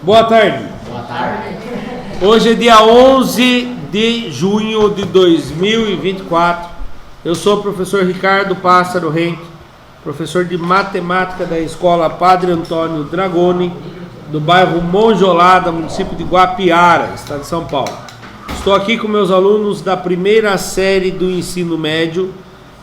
Boa tarde. Boa tarde. Hoje é dia 11 de junho de 2024. Eu sou o professor Ricardo Pássaro Henk, professor de matemática da escola Padre Antônio Dragoni, do bairro Monjolada, município de Guapiara, estado de São Paulo. Estou aqui com meus alunos da primeira série do ensino médio,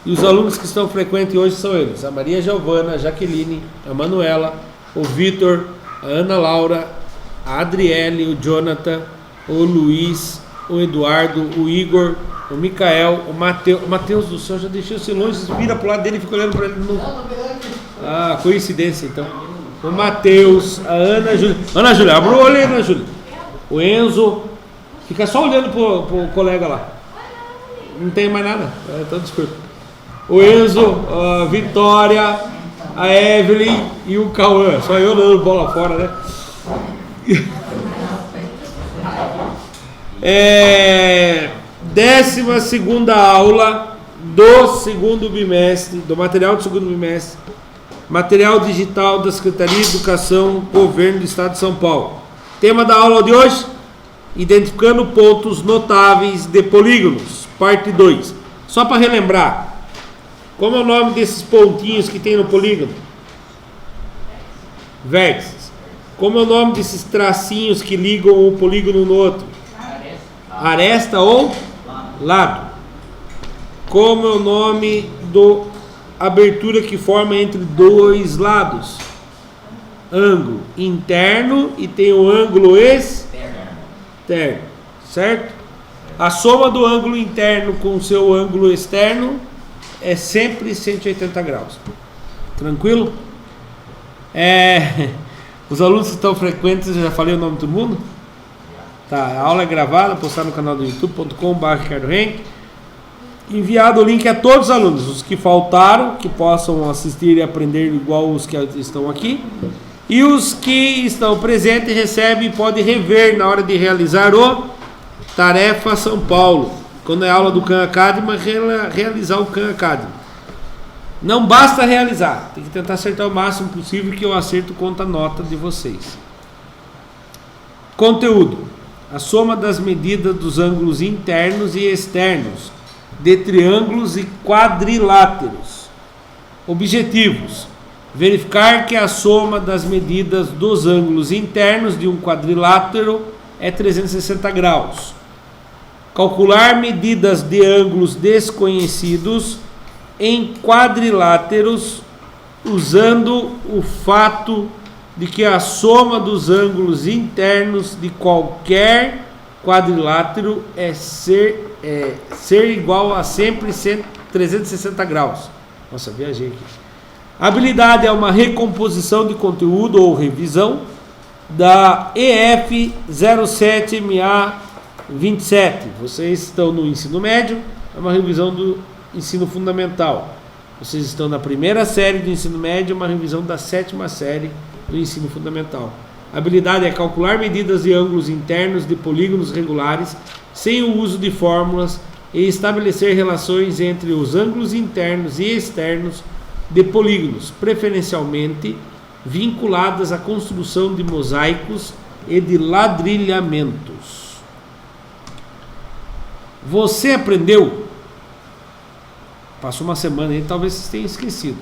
e os alunos que estão frequentes hoje são eles: a Maria Giovana, a Jaqueline, a Manuela, o Vitor, a Ana Laura, a Adriele, o Jonathan, o Luiz, o Eduardo, o Igor, o Micael, o Mateus. O Mateus do céu, já deixei você longe, vira pro lado dele e fica olhando para ele de novo. Ah, coincidência então. O Mateus, a Ana Júlia. Ana Júlia, abre o olho aí, Ana Júlia. O Enzo, fica só olhando pro colega lá. Não tem mais nada, então desculpa. O Enzo, a Vitória, a Evelyn e o Cauã. Só eu dando bola fora, né? 12ª aula do segundo bimestre, do material do segundo bimestre, material digital da Secretaria de Educação, Governo do Estado de São Paulo. Tema da aula de hoje: identificando pontos notáveis de polígonos, parte 2. Só para relembrar, como é o nome desses pontinhos que tem no polígono? Vértices. Como é o nome desses tracinhos que ligam um polígono no outro? Aresta ou lado. Como é o nome da abertura que forma entre dois lados? Ângulo interno, e tem o ângulo externo, certo? A soma do ângulo interno com o seu ângulo externo é sempre 180 graus. Tranquilo? Os alunos que estão frequentes, eu já falei o nome de todo mundo? Tá, a aula é gravada, postada no canal do youtube.com/ricardohenk. Enviado o link a todos os alunos, os que faltaram, que possam assistir e aprender igual os que estão aqui. E os que estão presentes recebem e podem rever na hora de realizar o Tarefa São Paulo. Quando é aula do Khan Academy, realizar o Khan Academy. Não basta realizar, tem que tentar acertar o máximo possível, que eu acerto conta a nota de vocês. Conteúdo: a soma das medidas dos ângulos internos e externos de triângulos e quadriláteros. Objetivos: verificar que a soma das medidas dos ângulos internos de um quadrilátero é 360 graus. Calcular medidas de ângulos desconhecidos em quadriláteros usando o fato de que a soma dos ângulos internos de qualquer quadrilátero é ser igual a sempre 360 graus. Nossa, viajei aqui. Habilidade é uma recomposição de conteúdo ou revisão da EF 07MA27. Vocês estão no ensino médio, é uma revisão do ensino fundamental. Vocês estão na primeira série do ensino médio, uma revisão da 7ª série do ensino fundamental. A habilidade é calcular medidas de ângulos internos de polígonos regulares sem o uso de fórmulas e estabelecer relações entre os ângulos internos e externos de polígonos, preferencialmente vinculadas à construção de mosaicos e de ladrilhamentos. Você aprendeu? Passou uma semana aí, talvez vocês tenham esquecido.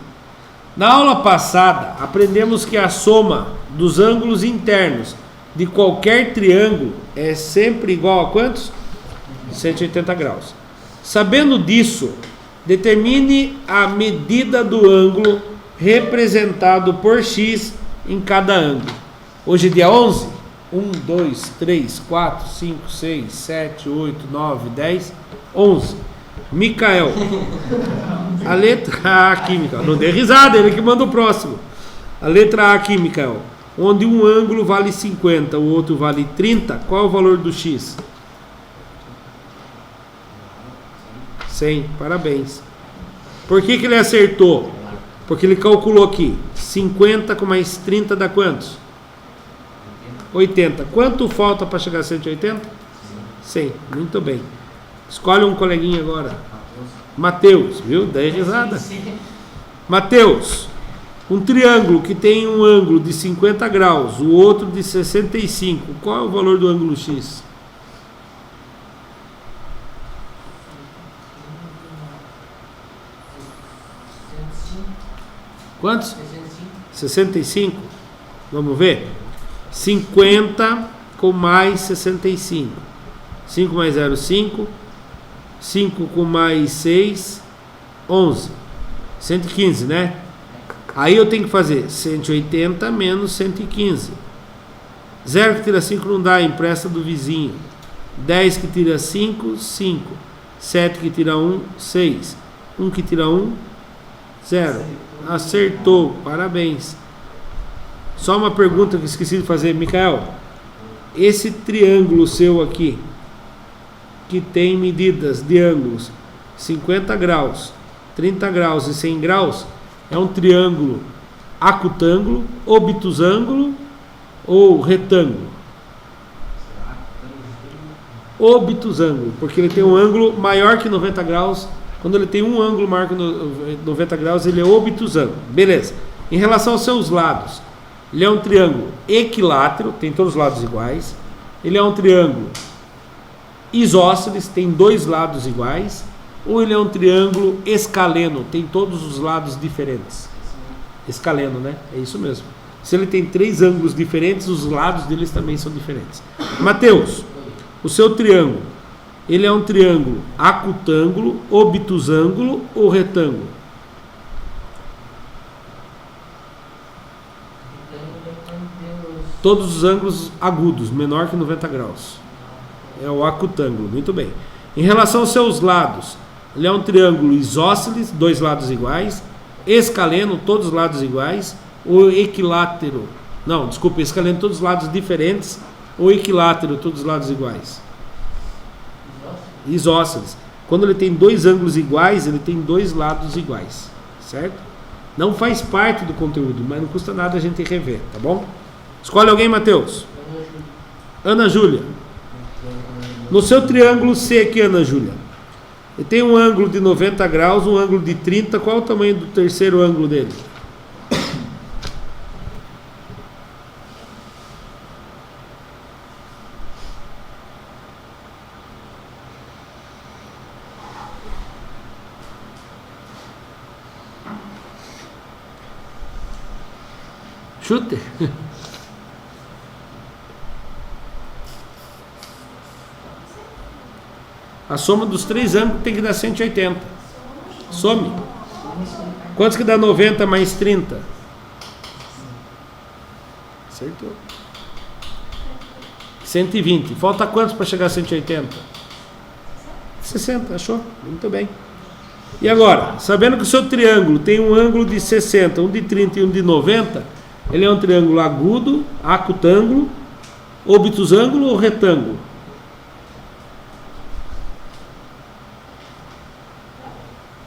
Na aula passada, aprendemos que a soma dos ângulos internos de qualquer triângulo é sempre igual a quantos? 180 graus. Sabendo disso, determine a medida do ângulo representado por x em cada ângulo. Hoje é dia 11? 1, 2, 3, 4, 5, 6, 7, 8, 9, 10, 11. Micael, a letra A aqui, Micael. Não dê risada, ele que manda o próximo. A letra A aqui, Micael. Onde um ângulo vale 50, o outro vale 30, qual é o valor do x? 100, parabéns. Por que ele acertou? Porque ele calculou aqui, 50 com mais 30 dá quantos? 80. Quanto falta para chegar a 180? 100, muito bem. Escolhe um coleguinha agora. Mateus, viu? 10 risada. Mateus, Um triângulo que tem um ângulo de 50 graus, o outro de 65. Qual é o valor do ângulo X? Quantos? 65. Vamos ver? 50 com mais 65. 5 mais 0, 5. 5 com mais 6, 11. 115, né? Aí eu tenho que fazer 180 menos 115. 0 que tira 5 não dá, empresta do vizinho. 10 que tira 5, 5. 7 que tira 1, 6. 1 que tira 1, 0. Acertou, parabéns. Só uma pergunta que eu esqueci de fazer, Micael. Esse triângulo seu aqui, que tem medidas de ângulos 50 graus, 30 graus e 100 graus, é um triângulo acutângulo, obtusângulo ou retângulo? Obtusângulo, porque ele tem um ângulo maior que 90 graus. Quando ele tem um ângulo maior que 90 graus, ele é obtusângulo. Beleza. Em relação aos seus lados, ele é um triângulo equilátero, tem todos os lados iguais. Ele é um triângulo isósceles, tem dois lados iguais. Ou ele é um triângulo escaleno, tem todos os lados diferentes. Escaleno, né? É isso mesmo. Se ele tem três ângulos diferentes, os lados deles também são diferentes. Mateus, o seu triângulo, ele é um triângulo acutângulo, obtusângulo ou retângulo? Todos os ângulos agudos, menor que 90 graus. É o acutângulo, muito bem. Em relação aos seus lados, ele é um triângulo isósceles, dois lados iguais, escaleno, todos os lados iguais, ou equilátero, não, desculpa, escaleno, todos os lados diferentes, ou equilátero, todos os lados iguais. Isósceles. Quando ele tem dois ângulos iguais, ele tem dois lados iguais, certo? Não faz parte do conteúdo, mas não custa nada a gente rever, tá bom? Escolhe alguém, Mateus. Ana Júlia. No seu triângulo C aqui, Ana Júlia, ele tem um ângulo de 90 graus, um ângulo de 30. Qual é o tamanho do terceiro ângulo dele? Chute. A soma dos três ângulos tem que dar 180. Some. Quantos que dá 90 mais 30? Acertou. 120. Falta quantos para chegar a 180? 60, achou? Muito bem. E agora, sabendo que o seu triângulo tem um ângulo de 60, um de 30 e um de 90, ele é um triângulo agudo, acutângulo, obtusângulo ou retângulo?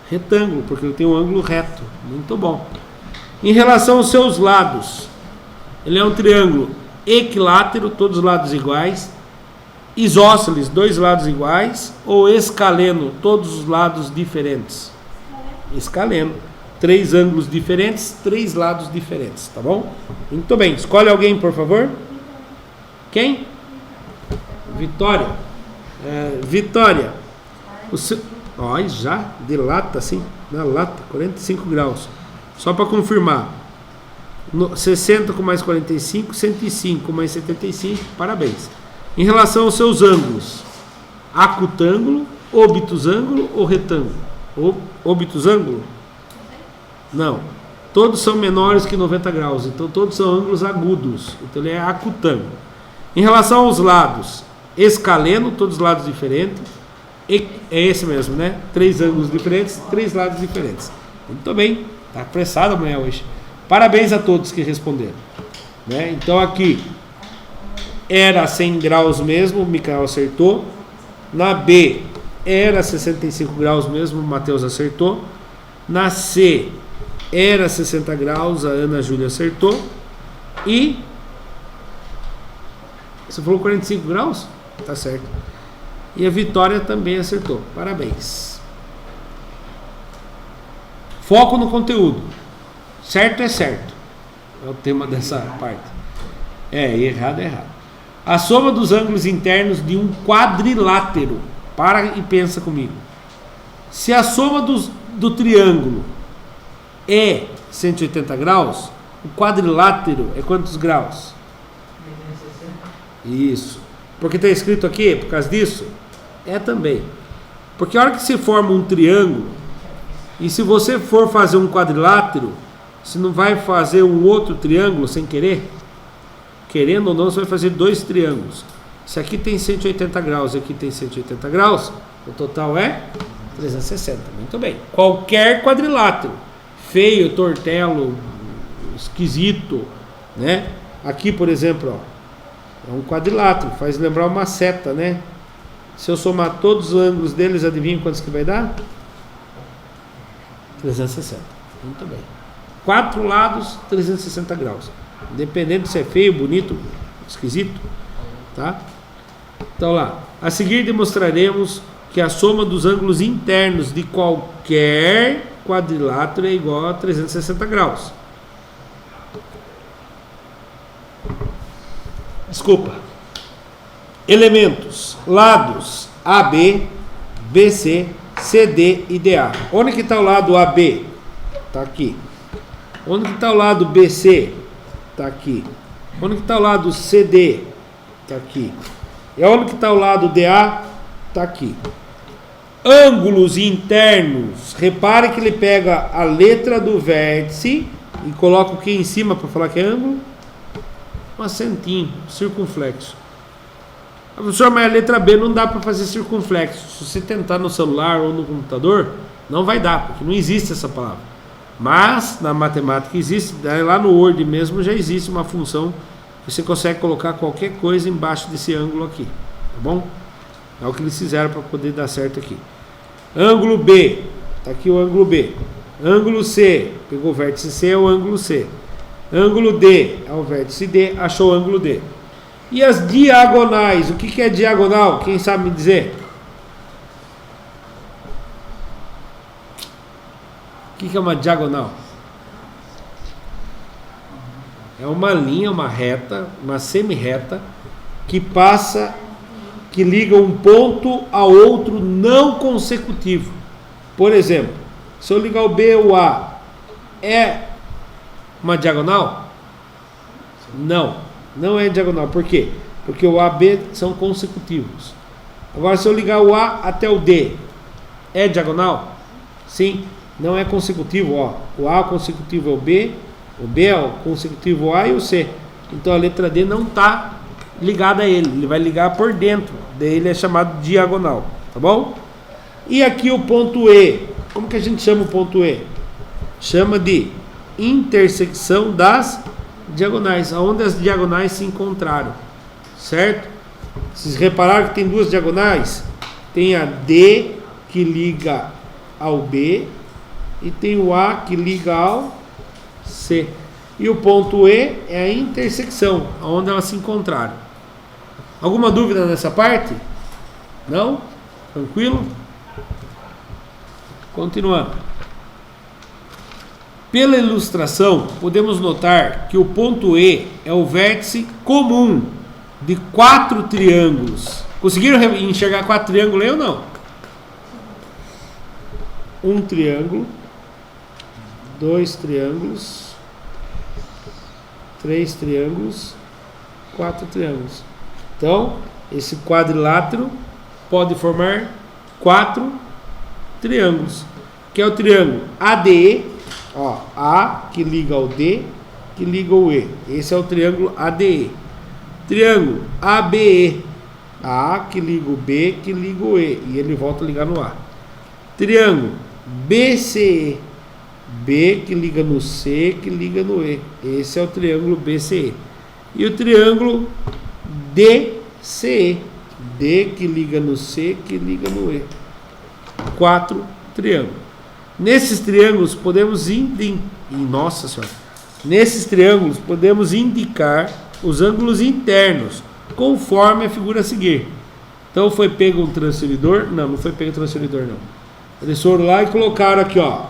Retângulo, porque ele tem um ângulo reto. Muito bom. Em relação aos seus lados, ele é um triângulo equilátero, todos os lados iguais, isósceles, dois lados iguais, ou escaleno, todos os lados diferentes? Escaleno. Três ângulos diferentes, três lados diferentes, tá bom? Muito bem. Escolhe alguém, por favor. Quem? Vitória. Vitória. O seu... Olha, já de lata, assim, na lata, 45 graus. Só para confirmar. 60 com mais 45, 105 com mais 75, parabéns. Em relação aos seus ângulos, acutângulo, obtusângulo ou retângulo? Obtusângulo? Não. Todos são menores que 90 graus, então todos são ângulos agudos. Então ele é acutângulo. Em relação aos lados, escaleno, todos os lados diferentes. É esse mesmo, né? Três ângulos diferentes, três lados diferentes. Muito bem, tá apressado amanhã hoje. Parabéns a todos que responderam, né? Então aqui era 100 graus mesmo, o Micael acertou. Na B era 65 graus mesmo, o Mateus acertou. Na C era 60 graus, a Ana Júlia acertou. E você falou 45 graus? Tá certo. E a Vitória também acertou. Parabéns. Foco no conteúdo. Certo é certo. É o tema dessa parte. Errado é errado. A soma dos ângulos internos de um quadrilátero. Para e pensa comigo. Se a soma do triângulo é 180 graus, o quadrilátero é quantos graus? Isso. Porque está escrito aqui, por causa disso? É também. Porque a hora que se forma um triângulo, e se você for fazer um quadrilátero, você não vai fazer um outro triângulo sem querer? Querendo ou não, você vai fazer dois triângulos. Se aqui tem 180 graus e aqui tem 180 graus, o total é 360. Muito bem. Qualquer quadrilátero, feio, tortelo, esquisito, né? Aqui, por exemplo, ó, é um quadrilátero, faz lembrar uma seta, né? Se eu somar todos os ângulos deles, adivinha quantos que vai dar? 360. Muito bem. 4 lados, 360 graus. Independente se é feio, bonito, esquisito, tá? Então lá, a seguir demonstraremos que a soma dos ângulos internos de qualquer quadrilátero é igual a 360 graus. Desculpa. Elementos, lados AB, BC, CD e DA. Onde que está o lado AB? Está aqui. Onde que está o lado BC? Está aqui. Onde que está o lado CD? Está aqui. E onde que está o lado DA? Está aqui. Ângulos internos. Repare que ele pega a letra do vértice e coloca o que em cima para falar que é ângulo? Um acentinho, circunflexo. Professor, mas a letra B não dá para fazer circunflexo. Se você tentar no celular ou no computador, não vai dar, porque não existe essa palavra. Mas na matemática existe, lá no Word mesmo já existe uma função que você consegue colocar qualquer coisa embaixo desse ângulo aqui, tá bom? É o que eles fizeram para poder dar certo aqui. Ângulo B, tá aqui o ângulo B. Ângulo C, pegou o vértice C, é o ângulo C. Ângulo D, é o vértice D, achou o ângulo D. E as diagonais, o que é diagonal? Quem sabe me dizer? O que é uma diagonal? É uma linha, uma reta, uma semi-reta que passa, que liga um ponto a outro não consecutivo. Por exemplo, se eu ligar o B e o A, é uma diagonal? Não, não é diagonal. Por quê? Porque o A e B são consecutivos. Agora, se eu ligar o A até o D, é diagonal? Sim. Não é consecutivo, ó. O A consecutivo é o B é o consecutivo A e o C. Então a letra D não está ligada a ele vai ligar por dentro. Daí ele é chamado diagonal, tá bom? E aqui o ponto E. Como que a gente chama o ponto E? Chama de intersecção das diagonais, onde as diagonais se encontraram, certo? Vocês repararam que tem duas diagonais? Tem a D que liga ao B e tem o A que liga ao C. E o ponto E é a intersecção, onde elas se encontraram. Alguma dúvida nessa parte? Não? Tranquilo? Continuando. Pela ilustração, podemos notar que o ponto E é o vértice comum de 4 triângulos. Conseguiram enxergar 4 triângulos aí ou não? Um triângulo, 2 triângulos, 3 triângulos, 4 triângulos. Então, esse quadrilátero pode formar 4 triângulos, que é o triângulo ADE, ó, A que liga ao D, que liga ao E. Esse é o triângulo ADE. Triângulo ABE, A que liga o B, que liga o E, e ele volta a ligar no A. Triângulo BCE, B que liga no C, que liga no E. Esse é o triângulo BCE. E o triângulo DCE, D que liga no C, que liga no E. 4 triângulos. Nesses triângulos podemos Nesses triângulos podemos indicar os ângulos internos, conforme a figura a seguir. Então foi pego um transferidor? Não foi pego um transferidor não. Eles foram lá e colocaram aqui, ó,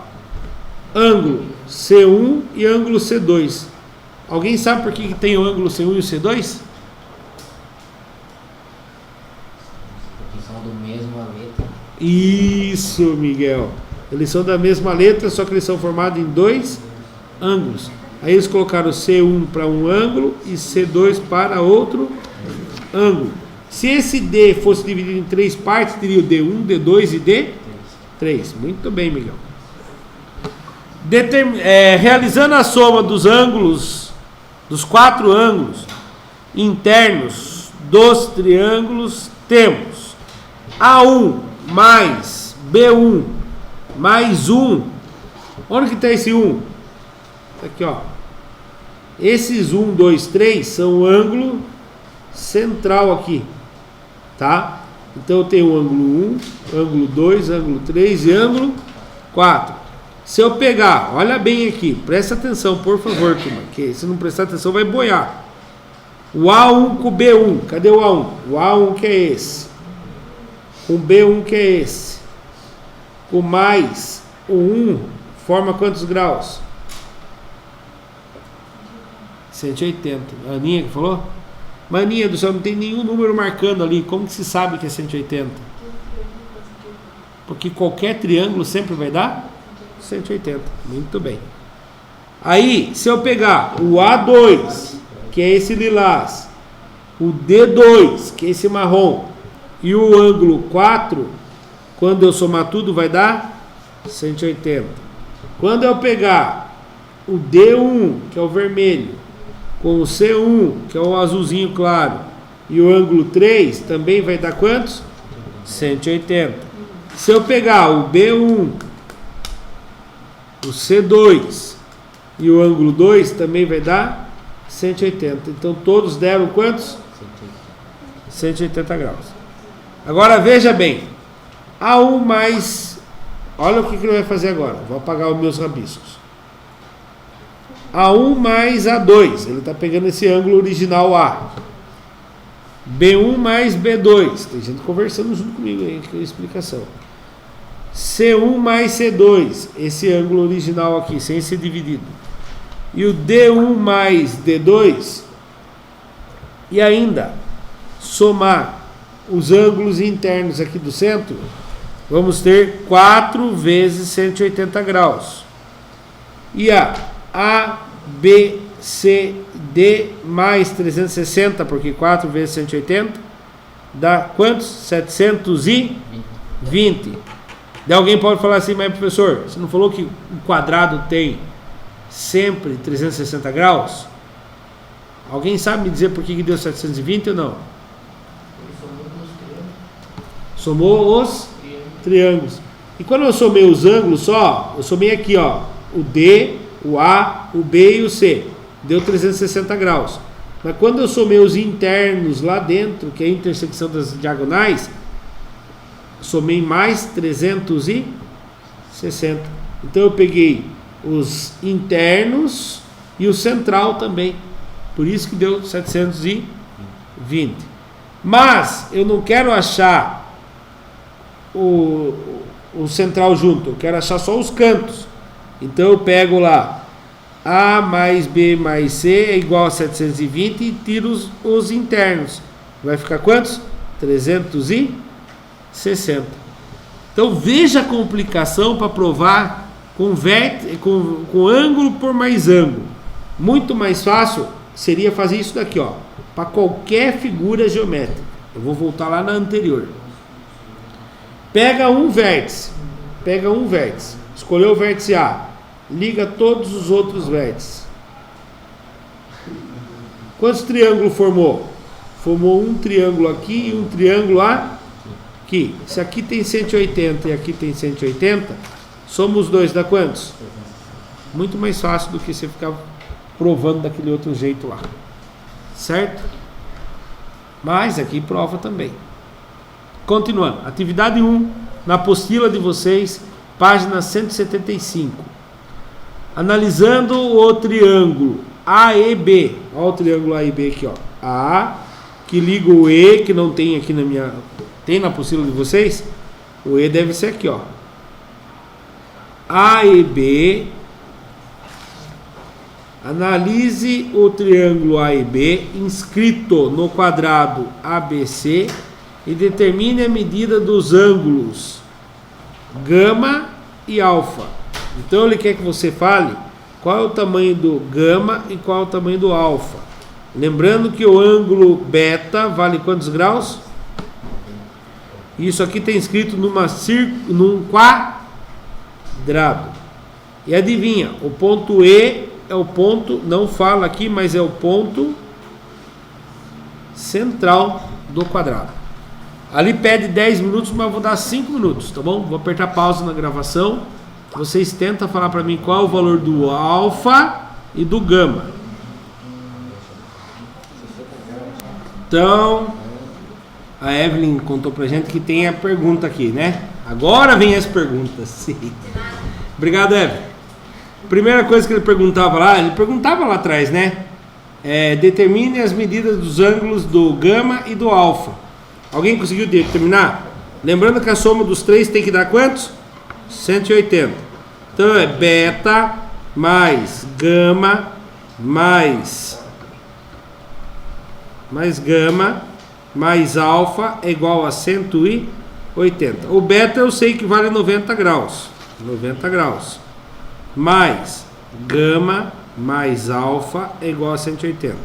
ângulo C1 e ângulo C2. Alguém sabe por que tem o ângulo C1 e o C2? Porque são do mesma letra. Isso, Miguel. Eles são da mesma letra, só que eles são formados em dois ângulos. Aí eles colocaram C1 para um ângulo e C2 para outro ângulo. Se esse D fosse dividido em três partes, teria o D1, D2 e D3. Muito bem, Miguel. Realizando a soma dos ângulos, dos quatro ângulos internos dos triângulos, temos A1 mais B1 mais 1. Onde que está esse 1? Aqui, ó. Esses 1, 2, 3 são o ângulo central aqui, tá? Então eu tenho o ângulo 1, ângulo 2, ângulo 3 e ângulo 4. Se eu pegar, olha bem aqui, presta atenção, por favor, turma, que se não prestar atenção vai boiar. O A1 com o B1, cadê o A1? O A1 que é esse, com o B1 que é esse, com mais o 1, forma quantos graus? 180. A Aninha que falou? Mas Aninha do céu, não tem nenhum número marcando ali, como que se sabe que é 180? Porque qualquer triângulo sempre vai dar 180. Muito bem. Aí, se eu pegar o A2, que é esse lilás, o D2, que é esse marrom, e o ângulo 4, quando eu somar tudo vai dar 180. Quando eu pegar o D1, que é o vermelho, com o C1, que é o azulzinho claro, e o ângulo 3, também vai dar quantos? 180. Se eu pegar o B1, o C2 e o ângulo 2, também vai dar 180. Então todos deram quantos? 180 graus. Agora veja bem, A1 mais, olha o que ele vai fazer agora, vou apagar os meus rabiscos. A1 mais A2, ele está pegando esse ângulo original A. B1 mais B2, tem gente conversando junto comigo aí, com a explicação. C1 mais C2, esse ângulo original aqui, sem ser dividido. E o D1 mais D2, e ainda somar os ângulos internos aqui do centro, vamos ter 4 vezes 180 graus. E A, B, C, D mais 360, porque 4 vezes 180 dá quantos? 720. Daí alguém pode falar assim, mas professor, você não falou que o quadrado tem sempre 360 graus? Alguém sabe me dizer por que deu 720 ou não? Somou os triângulos. E quando eu somei os ângulos só, eu somei aqui, ó, o D, o A, o B e o C. Deu 360 graus. Mas quando eu somei os internos lá dentro, que é a intersecção das diagonais, somei mais 360. Então eu peguei os internos e o central também. Por isso que deu 720. Mas eu não quero achar o central junto, eu quero achar só os cantos. Então eu pego lá A mais B mais C é igual a 720 e tiro os internos. Vai ficar quantos? 360. Então veja a complicação para provar com ângulo por mais ângulo. Muito mais fácil seria fazer isso daqui, ó, para qualquer figura geométrica. Eu vou voltar lá na anterior. Pega um vértice, escolheu o vértice A, liga todos os outros vértices. Quantos triângulos formou? Formou um triângulo aqui e um triângulo aqui. Se aqui tem 180 e aqui tem 180, somos dois, dá quantos? Muito mais fácil do que você ficar provando daquele outro jeito lá. Certo? Mas aqui prova também. Continuando. Atividade 1, na apostila de vocês, página 175. Analisando o triângulo AEB. Olha o triângulo AEB aqui, ó. A, que liga o E, que não tem aqui na minha... Tem na apostila de vocês? O E deve ser aqui, ó. AEB Analise o triângulo A e B inscrito no quadrado ABC e determine a medida dos ângulos gama e alfa. Então ele quer que você fale qual é o tamanho do gama e qual é o tamanho do alfa. Lembrando que o ângulo beta vale quantos graus? Isso aqui está escrito num quadrado. E adivinha, o ponto E é o ponto, não fala aqui, mas é o ponto central do quadrado. Ali pede 10 minutos, mas eu vou dar 5 minutos, tá bom? Vou apertar pausa na gravação. Vocês tentam falar para mim qual é o valor do alfa e do gama. Então, a Evelyn contou pra gente que tem a pergunta aqui, né? Agora vem as perguntas. Sim. Obrigado, Evelyn. Primeira coisa que ele perguntava lá atrás, né? Determine as medidas dos ângulos do gama e do alfa. Alguém conseguiu determinar? Lembrando que a soma dos três tem que dar quantos? 180. Então é beta mais gama mais gama mais alfa é igual a 180. O beta eu sei que vale 90 graus. 90 graus. Mais gama mais alfa é igual a 180.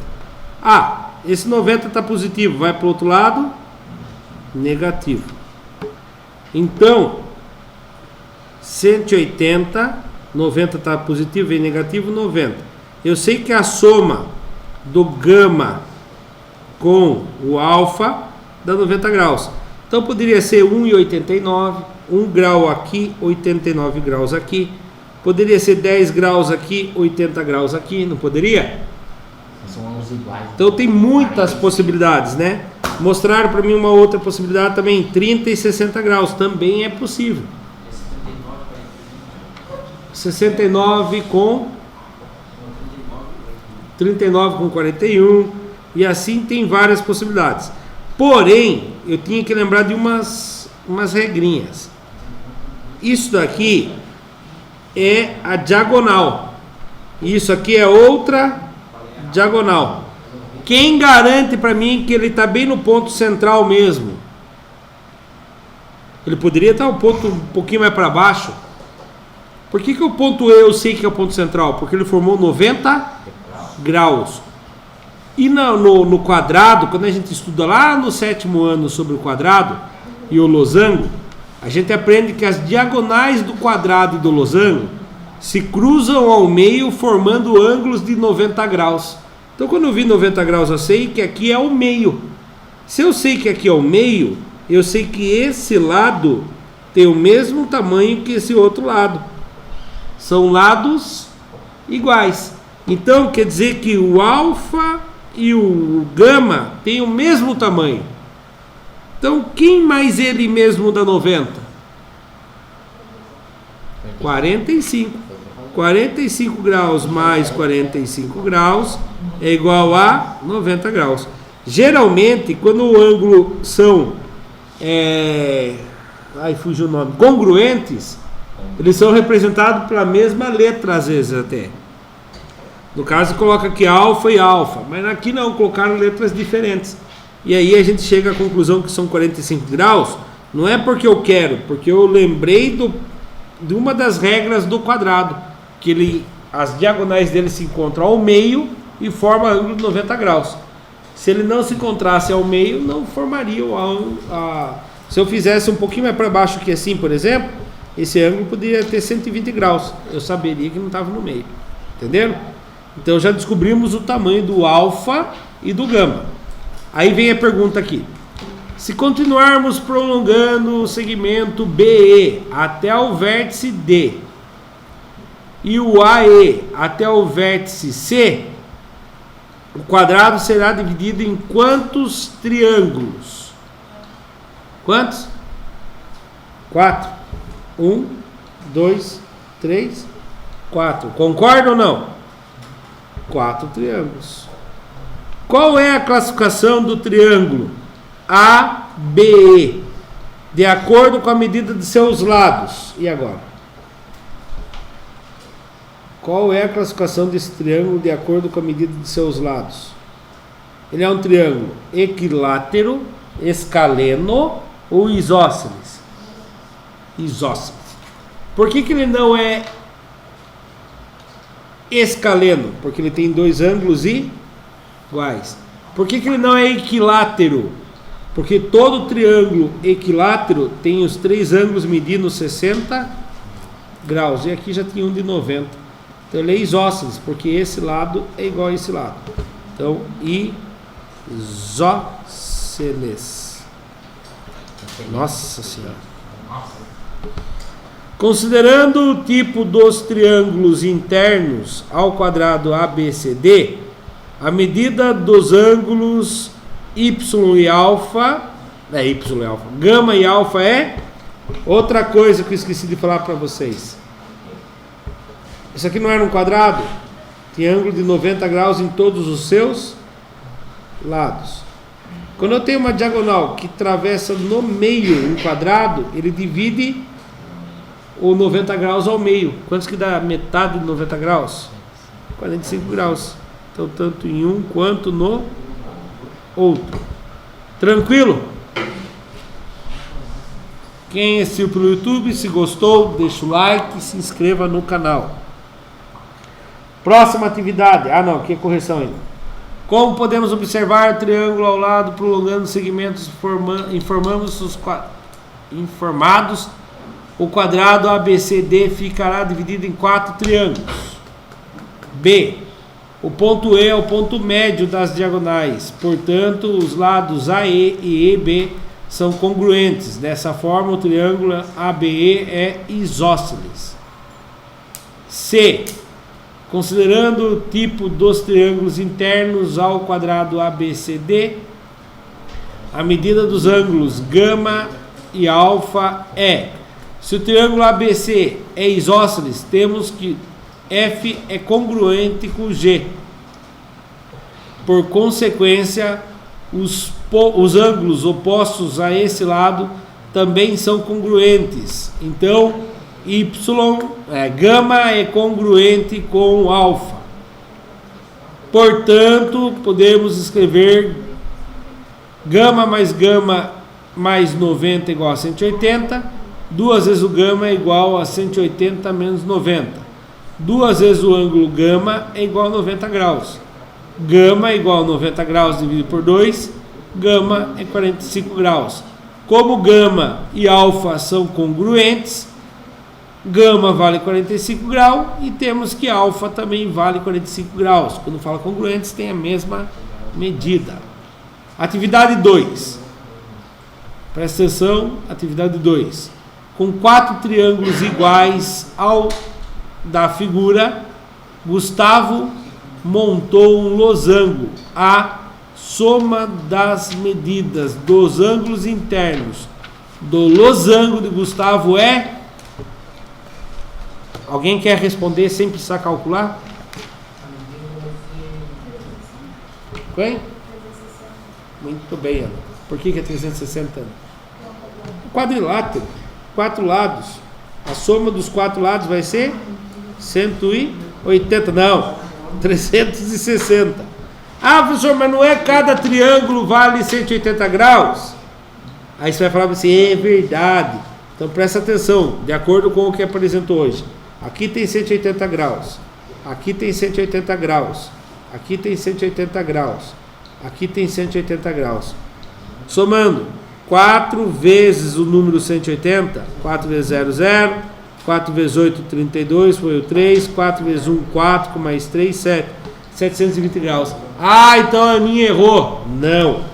Esse 90 está positivo, vai para o outro lado? Negativo. Então, 180, 90 está positivo e negativo, 90. Eu sei que a soma do gama com o alfa dá 90 graus. Então poderia ser 1,89, 1 grau aqui, 89 graus aqui. Poderia ser 10 graus aqui, 80 graus aqui, não poderia? São ângulos iguais. Então tem muitas possibilidades, né? Mostraram para mim uma outra possibilidade também, 30 e 60 graus, também é possível. 69 com 39 com 41, e assim tem várias possibilidades. Porém, eu tinha que lembrar de umas regrinhas. Isso daqui é a diagonal. Isso aqui é outra diagonal. Quem garante para mim que ele está bem no ponto central mesmo? Ele poderia estar um pouquinho mais para baixo. Por que o ponto E eu sei que é o ponto central? Porque ele formou 90 graus. E no quadrado, quando a gente estuda lá no 7º ano sobre o quadrado e o losango, a gente aprende que as diagonais do quadrado e do losango se cruzam ao meio formando ângulos de 90 graus. Então quando eu vi 90 graus eu sei que aqui é o meio. Se eu sei que aqui é o meio, eu sei que esse lado tem o mesmo tamanho que esse outro lado. São lados iguais. Então quer dizer que o alfa e o gama têm o mesmo tamanho. Então quem mais ele mesmo dá 90? 45. 45 graus mais 45 graus é igual a 90 graus. Geralmente, quando o ângulo são fugiu o nome, congruentes, eles são representados pela mesma letra, às vezes até. No caso, coloca aqui alfa e alfa, mas aqui não, colocaram letras diferentes. E aí a gente chega à conclusão que são 45 graus, não é porque eu quero, porque eu lembrei de uma das regras do quadrado, que as diagonais dele se encontram ao meio e forma ângulo de 90 graus. Se ele não se encontrasse ao meio, não formaria se eu fizesse um pouquinho mais para baixo que assim, por exemplo, esse ângulo poderia ter 120 graus. Eu saberia que não estava no meio. Entenderam? Então já descobrimos o tamanho do alfa e do gama. Aí vem a pergunta aqui. Se continuarmos prolongando o segmento BE até o vértice D e o AE até o vértice C, o quadrado será dividido em quantos triângulos? Quantos? 4. 1, 2, 3, 4. Concorda ou não? 4 triângulos. Qual é a classificação do triângulo ABE? De acordo com a medida de seus lados. E agora? Qual é a classificação desse triângulo de acordo com a medida de seus lados? Ele é um triângulo equilátero, escaleno ou isósceles? Isósceles. Por que ele não é escaleno? Porque ele tem dois ângulos iguais. Por que ele não é equilátero? Porque todo triângulo equilátero tem os três ângulos medindo 60 graus. E aqui já tinha um de 90. Então ele é isósceles, porque esse lado é igual a esse lado. Então, isósceles. Nossa Senhora. Considerando o tipo dos triângulos internos ao quadrado ABCD, a medida dos ângulos Y e alfa, gama e alfa é outra coisa que eu esqueci de falar para vocês. Isso aqui não era um quadrado? Tem ângulo de 90 graus em todos os seus lados. Quando eu tenho uma diagonal que atravessa no meio um quadrado, ele divide o 90 graus ao meio. Quantos que dá metade de 90 graus? 45 graus. Então, tanto em um quanto no outro. Tranquilo? Quem assistiu pelo YouTube, se gostou, deixa o like e se inscreva no canal. Próxima atividade. Não, que é correção ainda. Como podemos observar o triângulo ao lado prolongando segmentos informados, o quadrado ABCD ficará dividido em 4 triângulos. B. O ponto E é o ponto médio das diagonais, portanto, os lados AE e EB são congruentes. Dessa forma, o triângulo ABE é isósceles. C. Considerando o tipo dos triângulos internos ao quadrado ABCD, a medida dos ângulos gama e alfa é: se o triângulo ABC é isósceles, temos que F é congruente com G. Por consequência, os ângulos opostos a esse lado também são congruentes. Então, gama é congruente com alfa. Portanto, podemos escrever gama mais 90 igual a 180. Duas vezes o gama é igual a 180 menos 90. Duas vezes o ângulo gama é igual a 90 graus. Gama é igual a 90 graus dividido por 2. Gama é 45 graus. Como gama e alfa são congruentes, gama vale 45 graus e temos que alfa também vale 45 graus. Quando fala congruentes, tem a mesma medida. Atividade 2. Presta atenção, atividade 2. Com 4 triângulos iguais ao da figura, Gustavo montou um losango. A soma das medidas dos ângulos internos do losango de Gustavo é... Alguém quer responder sem precisar calcular? Quem? Muito bem, Ana. Por que é 360? Quadrilátero. 4 lados. A soma dos 4 lados vai ser 180. Não, 360. Professor, mas não é cada triângulo vale 180 graus? Aí você vai falar assim, é verdade. Então presta atenção, de acordo com o que apresentou hoje. Aqui tem 180 graus. Aqui tem 180 graus. Aqui tem 180 graus. Aqui tem 180 graus. Somando 4 vezes o número 180, 4 vezes 0, 0, 4 vezes 8, 32, foi o 3, 4 vezes 1, 4, com mais 3, 7, 720 graus. Então a minha errou. Não,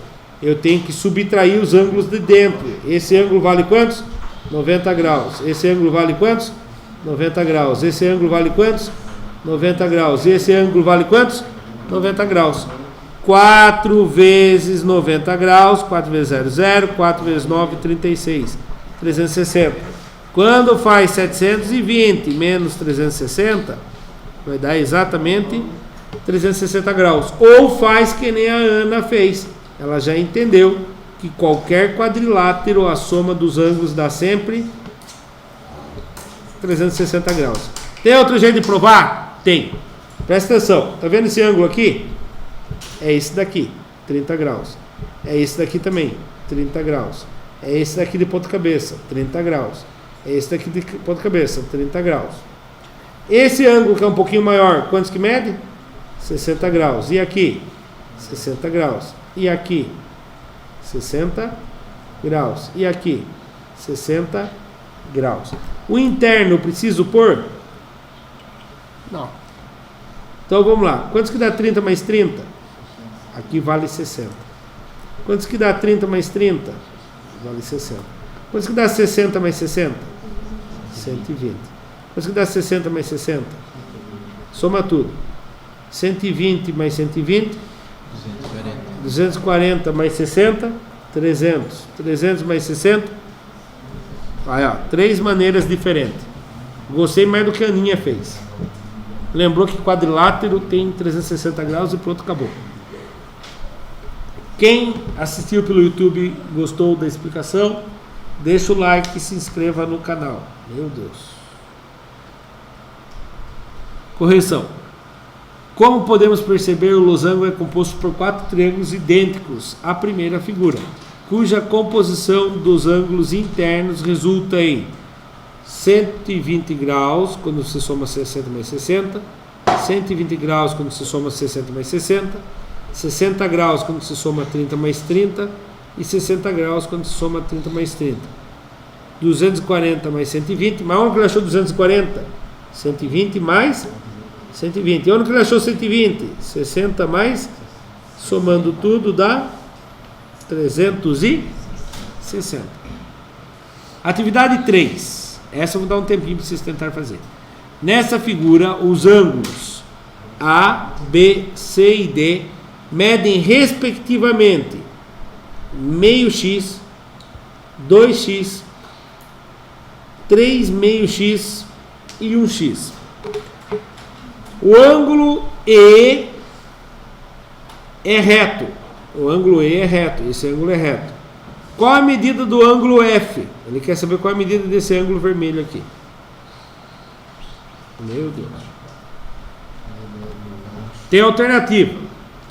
eu tenho que subtrair os ângulos de dentro. Esse ângulo vale quantos? 90 graus. Esse ângulo vale quantos? 90 graus. Esse ângulo vale quantos? 90 graus. Esse ângulo vale quantos? 90 graus. 4 vezes 90 graus, 4 vezes 0, 0, 4 vezes 9, 36, 360. Quando faz 720 menos 360, vai dar exatamente 360 graus. Ou faz que nem a Ana fez. Ela já entendeu que qualquer quadrilátero, a soma dos ângulos dá sempre 360 graus. Tem outro jeito de provar? Tem. Presta atenção. Tá vendo esse ângulo aqui? É esse daqui, 30 graus. É esse daqui também, 30 graus. É esse daqui de ponta cabeça, 30 graus. É esse daqui de ponta cabeça, 30 graus. Esse ângulo que é um pouquinho maior, quantos que mede? 60 graus. E aqui? 60 graus. E aqui? 60 graus. E aqui? 60 graus. O interno eu preciso pôr? Não. Então vamos lá. Quantos que dá 30 mais 30? Aqui vale 60. Quantos que dá 30 mais 30? Vale 60. Quantos que dá 60 mais 60? 120. Quantos que dá 60 mais 60? Soma tudo. 120 mais 120? 240 mais 60? 300. 300 mais 60? Aí, ó, 3 maneiras diferentes. Gostei mais do que a Aninha fez. Lembrou que quadrilátero tem 360 graus e pronto, acabou. Quem assistiu pelo YouTube gostou da explicação, deixa o like e se inscreva no canal. Meu Deus. Correção. Como podemos perceber, o losango é composto por 4 triângulos idênticos à primeira figura, cuja composição dos ângulos internos resulta em 120 graus quando se soma 60 mais 60, 120 graus quando se soma 60 mais 60, 60 graus quando se soma 30 mais 30 e 60 graus quando se soma 30 mais 30. 240 mais 120, mas onde que ele achou 240? 120 mais 120. E onde que ele achou 120? 60 mais, somando tudo dá 360. Atividade 3. Essa eu vou dar um tempinho para vocês tentarem fazer. Nessa figura, os ângulos A, B, C e D medem respectivamente meio x, 2x, 3 meio x e 1x. O ângulo E é reto. O ângulo E é reto. Esse ângulo é reto. Qual a medida do ângulo F? Ele quer saber qual a medida desse ângulo vermelho aqui. Meu Deus. Tem alternativa.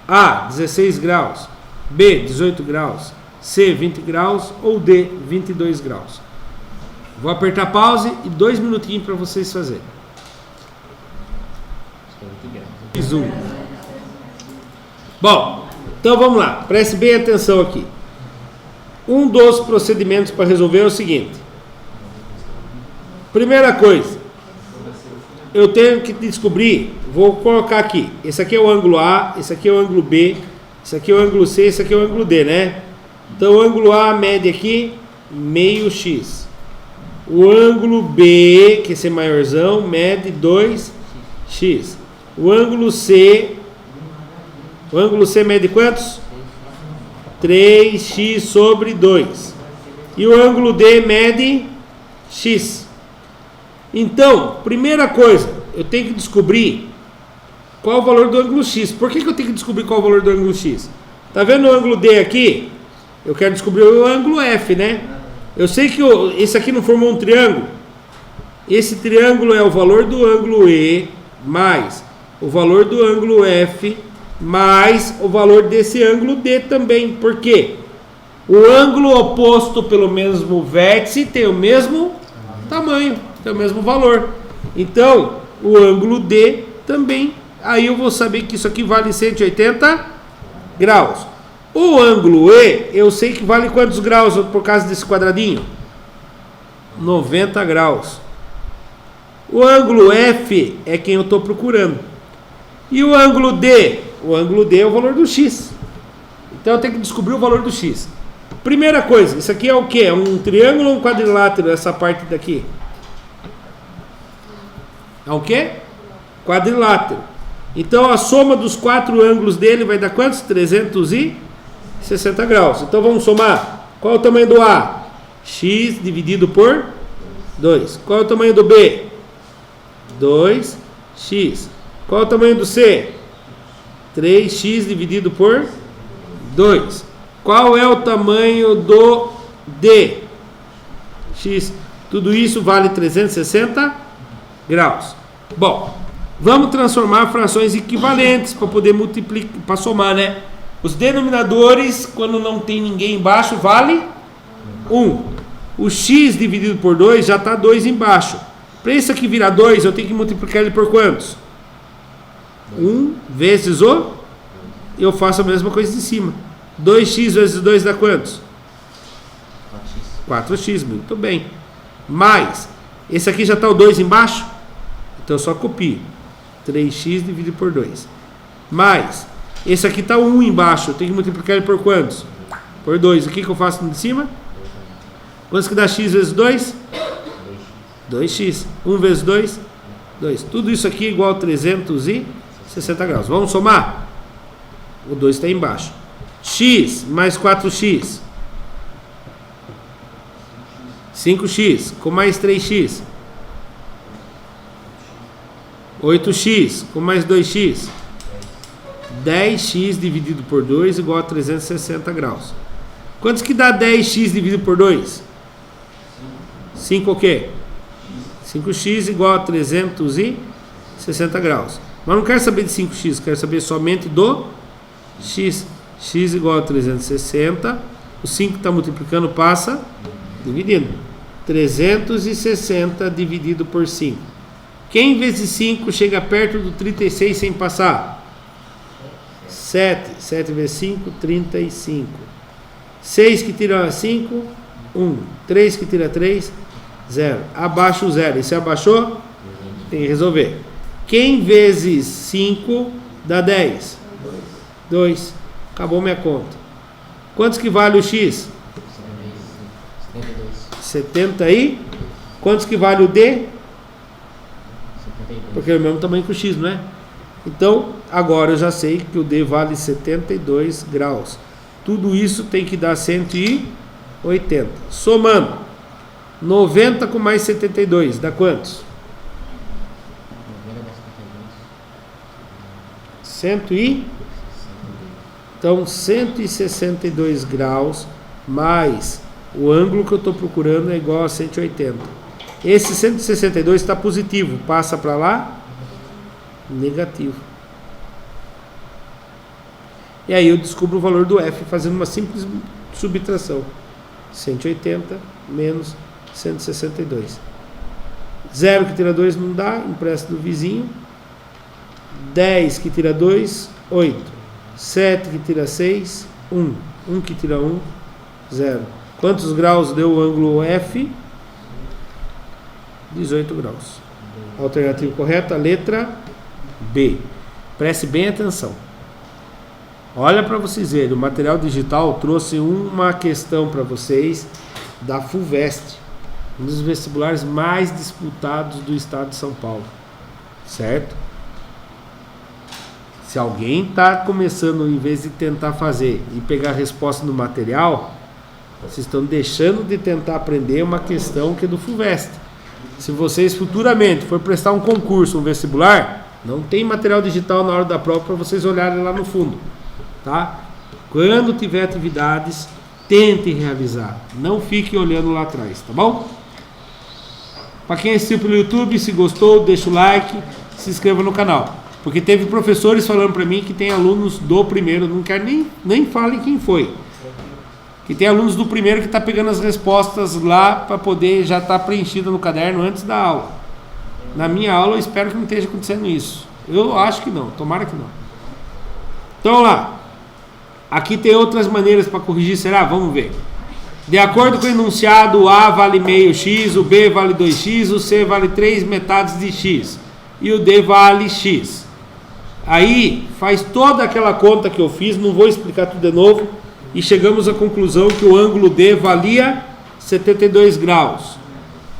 A, 16 graus. B, 18 graus. C, 20 graus. Ou D, 22 graus. Vou apertar pause e 2 minutinhos para vocês fazerem. Zoom. Bom, então vamos lá. Preste bem atenção aqui. Um dos procedimentos para resolver é o seguinte. Primeira coisa, eu tenho que descobrir, vou colocar aqui, esse aqui é o ângulo A, esse aqui é o ângulo B, esse aqui é o ângulo C, esse aqui é o ângulo D, né? Então o ângulo A mede aqui meio x. O ângulo B, que esse é maiorzão, mede 2x. O ângulo C mede quantos? 3x sobre 2. E o ângulo D mede x. Então, primeira coisa, eu tenho que descobrir qual o valor do ângulo x. Por que eu tenho que descobrir qual o valor do ângulo x? Tá vendo o ângulo D aqui? Eu quero descobrir o ângulo F, né? Eu sei que esse aqui não formou um triângulo. Esse triângulo é o valor do ângulo E mais o valor do ângulo F mais o valor desse ângulo D também. Por quê? O ângulo oposto pelo mesmo vértice tem o mesmo tamanho, tem o mesmo valor. Então, o ângulo D também. Aí eu vou saber que isso aqui vale 180 graus. O ângulo E, eu sei que vale quantos graus por causa desse quadradinho? 90 graus. O ângulo F é quem eu estou procurando. E o ângulo D? O ângulo D é o valor do x. Então eu tenho que descobrir o valor do x. Primeira coisa, isso aqui é o que? É um triângulo ou um quadrilátero, essa parte daqui? É o que? Quadrilátero. Então a soma dos 4 ângulos dele vai dar quantos? 360 graus. Então vamos somar. Qual é o tamanho do A? X dividido por 2. Qual é o tamanho do B? 2x. Qual é o tamanho do C? 3x dividido por 2. Qual é o tamanho do D? X. Tudo isso vale 360 graus. Bom, Vamos transformar frações equivalentes para poder multiplicar, para somar, né? Os denominadores, quando não tem ninguém embaixo, vale 1. O x dividido por 2 já está 2 embaixo. Para isso aqui virar 2, eu tenho que multiplicar ele por quantos? 1 vezes o... Eu faço a mesma coisa de cima. 2x vezes 2 dá quantos? 4x, muito bem. Mais, esse aqui já está o 2 embaixo? Então eu só copio. 3x dividido por 2. Mais, esse aqui está o 1 embaixo. Eu tenho que multiplicar ele por quantos? Por 2. O que eu faço de cima? Quantos que dá x vezes 2? 2x. 1 vezes 2? 2. Tudo isso aqui é igual a 360 graus. Vamos somar? O 2 está embaixo. X mais 4x. 5x com mais 3x. 8x com mais 2x. 10x dividido por 2 igual a 360 graus. Quantos que dá 10x dividido por 2? 5 o quê? 5x igual a 360 graus. Mas não quero saber de 5x, quero saber somente do x. X igual a 360. O 5 está multiplicando, passa dividindo. 360 dividido por 5. Quem vezes 5 chega perto do 36 sem passar? 7. 7 vezes 5, 35. 6 que tira 5, 1. 3 que tira 3, 0. Abaixo o 0. E se abaixou? Tem que resolver. Quem vezes 5 dá 10? 2. Acabou minha conta. Quantos que vale o x? 70 e? Quantos que vale o d? Porque é o mesmo tamanho que o x, não é? Então, agora eu já sei que o d vale 72 graus. Tudo isso tem que dar 180. Somando, 90 com mais 72, dá quantos? 100 e... Então, 162 graus mais o ângulo que eu estou procurando é igual a 180. Esse 162 está positivo, passa para lá, negativo. E aí eu descubro o valor do F fazendo uma simples subtração. 180 menos 162. 0 que tira 2 não dá, empresta do vizinho. 10 que tira 2, 8. 7 que tira 6, 1. 1 que tira 1, 0. Quantos graus deu o ângulo F? 18 graus. Alternativa correta, letra B. Preste bem atenção. Olha para vocês verem, o material digital trouxe uma questão para vocês da FUVEST, um dos vestibulares mais disputados do estado de São Paulo. Certo? Se alguém está começando, em vez de tentar fazer e pegar a resposta no material, vocês estão deixando de tentar aprender uma questão que é do FUVEST. Se vocês futuramente for prestar um concurso, um vestibular, não tem material digital na hora da prova para vocês olharem lá no fundo, tá? Quando tiver atividades, tente realizar, não fique olhando lá atrás, tá bom? Para quem assistiu pelo YouTube, se gostou, deixa o like, se inscreva no canal. Porque teve professores falando para mim que tem alunos do primeiro, não quero nem fale quem foi. Que tem alunos do primeiro que está pegando as respostas lá para poder já estar preenchida no caderno antes da aula. Na minha aula eu espero que não esteja acontecendo isso. Eu acho que não, tomara que não. Então lá, aqui tem outras maneiras para corrigir, será? Vamos ver. De acordo com o enunciado, o A vale meio x, o B vale 2x, o C vale 3 metades de x e o D vale x. Aí faz toda aquela conta que eu fiz, não vou explicar tudo de novo, e chegamos à conclusão que o ângulo D valia 72 graus.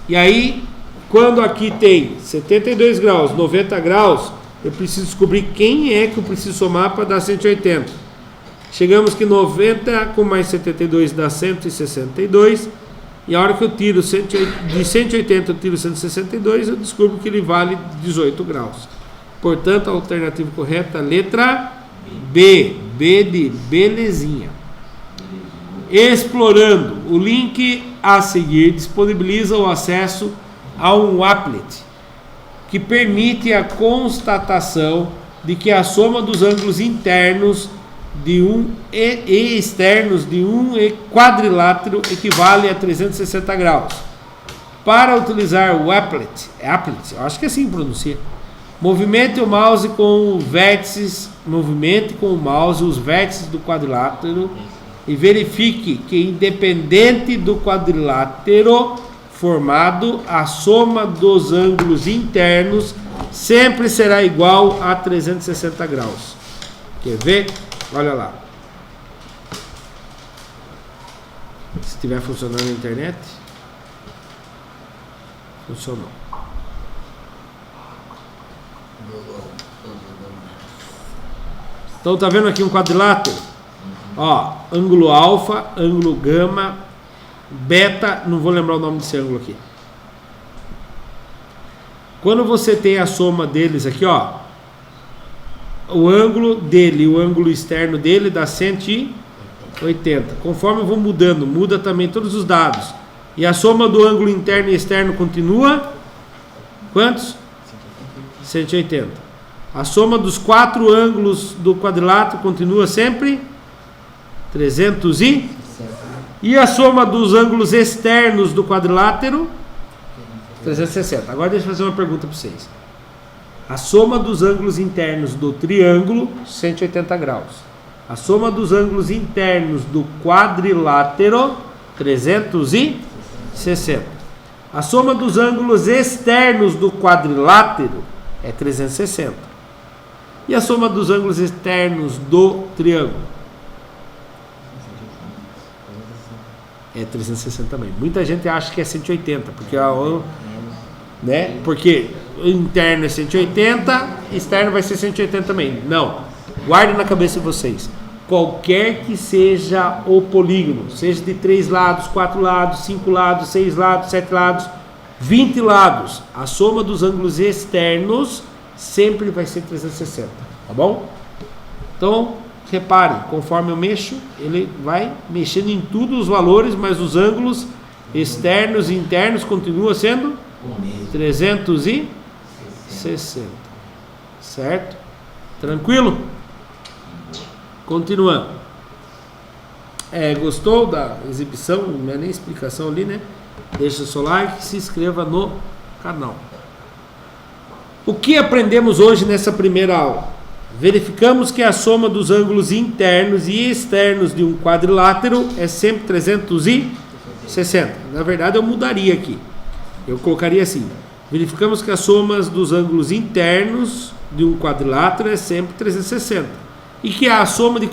E aí, quando aqui tem 72 graus, 90 graus, eu preciso descobrir quem é que eu preciso somar para dar 180. Chegamos que 90 com mais 72 dá 162, e a hora que eu tiro de 180 eu tiro 162, eu descubro que ele vale 18 graus. Portanto, a alternativa correta é a letra B. B de belezinha. Explorando. O link a seguir disponibiliza o acesso a um applet que permite a constatação de que a soma dos ângulos internos de e externos de um quadrilátero equivale a 360 graus. Para utilizar o applet, eu acho que é assim que pronuncia. Movimente o mouse com os vértices do quadrilátero e verifique que, independente do quadrilátero formado, a soma dos ângulos internos sempre será igual a 360 graus. Quer ver? Olha lá. Se estiver funcionando na internet, funcionou. Então tá vendo aqui um quadrilátero? Ó, ângulo alfa, ângulo gama, beta, não vou lembrar o nome desse ângulo aqui. Quando você tem a soma deles aqui, ó, o ângulo dele e o ângulo externo dele dá 180. Conforme eu vou mudando, muda também todos os dados. E a soma do ângulo interno e externo continua? Quantos? 180. A soma dos 4 ângulos do quadrilátero continua sempre? 300 e a soma dos ângulos externos do quadrilátero? 360. Agora deixa eu fazer uma pergunta para vocês. A soma dos ângulos internos do triângulo, 180 graus. A soma dos ângulos internos do quadrilátero, 360. A soma dos ângulos externos do quadrilátero é 360. E a soma dos ângulos externos do triângulo? É 360 também. Muita gente acha que é 180, porque porque o interno é 180, externo vai ser 180 também. Não. Guardem na cabeça de vocês. Qualquer que seja o polígono, seja de 3 lados, 4 lados, 5 lados, 6 lados, 7 lados, 20 lados, a soma dos ângulos externos sempre vai ser 360, tá bom? Então, reparem, conforme eu mexo, ele vai mexendo em tudo os valores, mas os ângulos externos e internos continuam sendo 360, certo? Tranquilo? Continuando. Gostou da exibição? Não é nem explicação ali, né? Deixa o seu like e se inscreva no canal. O que aprendemos hoje nessa primeira aula? Verificamos que a soma dos ângulos internos e externos de um quadrilátero é sempre 360. Na verdade, eu mudaria aqui. Eu colocaria assim: verificamos que a soma dos ângulos internos de um quadrilátero é sempre 360. E que a soma de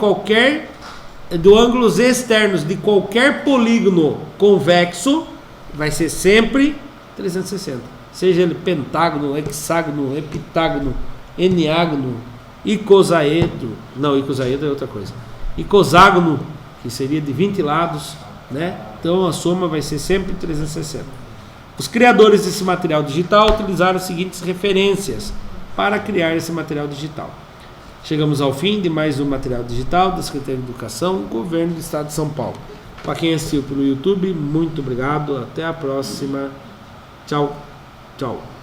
ângulos externos de qualquer polígono convexo vai ser sempre 360. Seja ele pentágono, hexágono, heptágono, eneágono, icosaedro. Não, icosaedro é outra coisa. Icoságono, que seria de 20 lados, né? Então a soma vai ser sempre 360. Os criadores desse material digital utilizaram as seguintes referências para criar esse material digital. Chegamos ao fim de mais um material digital da Secretaria de Educação, Governo do Estado de São Paulo. Para quem assistiu pelo YouTube, muito obrigado. Até a próxima. Tchau. Tchau.